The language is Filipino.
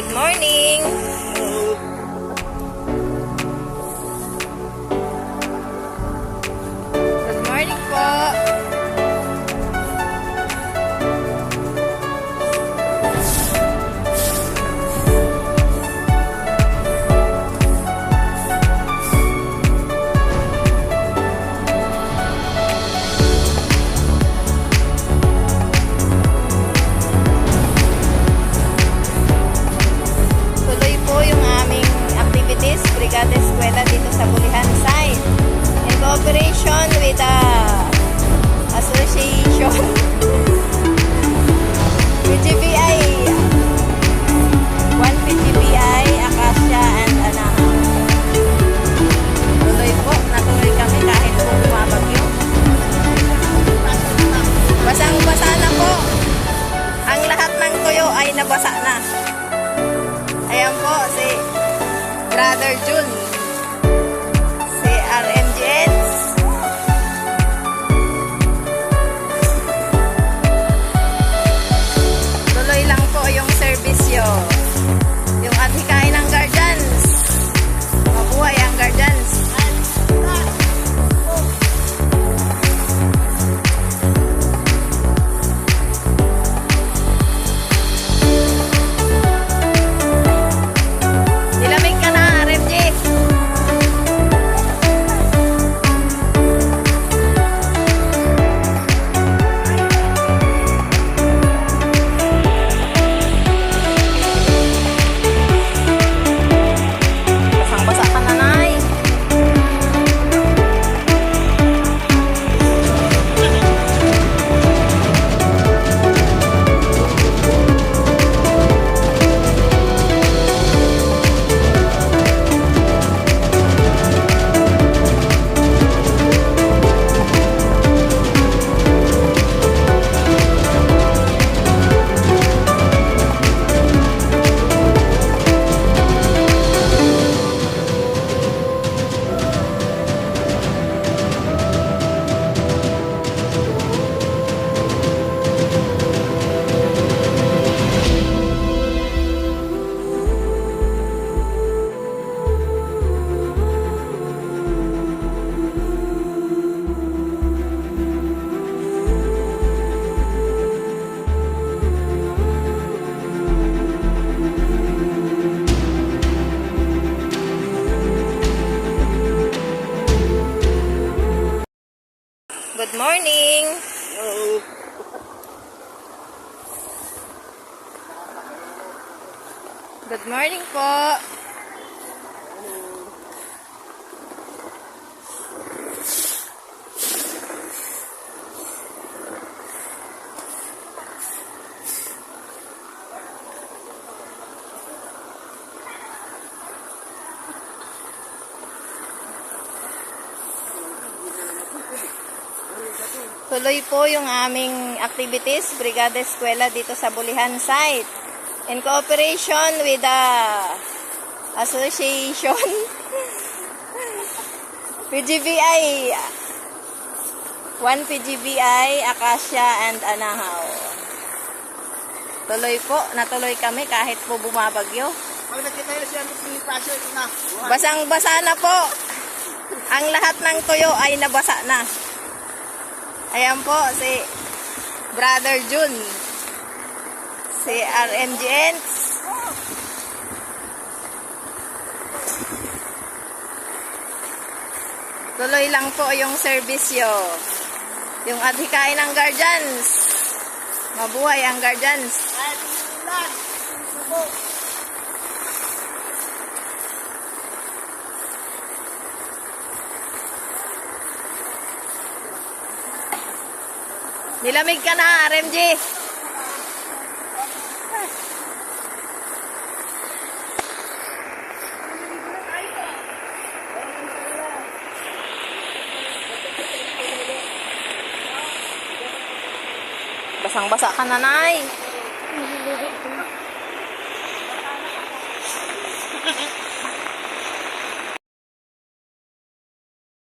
Good morning! Good morning po! Tuloy po yung aming activities, Brigada Eskwela dito sa Bulihan site. In cooperation with the association PGBI 1 PGBI, Acacia and Anahaw. Tuloy po, natuloy kami kahit po bumabagyo. Basang-basa na po. Ang lahat ng tuyo ay nabasa na. Ayan po si Brother Jun, si RMGNs. Tuloy lang po yung serbisyo. Yung adhikain ng guardians. Mabuhay ang guardians. Nilamig ka na, RMG. Basang-basa ka na, Nay. Good morning. Good morning po. Tuloy po yung aming activities, Brigada Eskwela dito sa Bulihan site. In cooperation with the association PGBI 1 PGBI, Acacia and Anahaw. Tuloy po, natuloy kami kahit po bumabagyo. Basang-basa na po. Ang lahat ng tuyo ay nabasa na. Ayan po si Brother Jun, si RMGNs. Tuloy lang po yung serbisyo. Yung adhikain ng guardians. Mabuhay ang guardians. Nilamig ka na, RMG. Basang-basa ka na, Nay.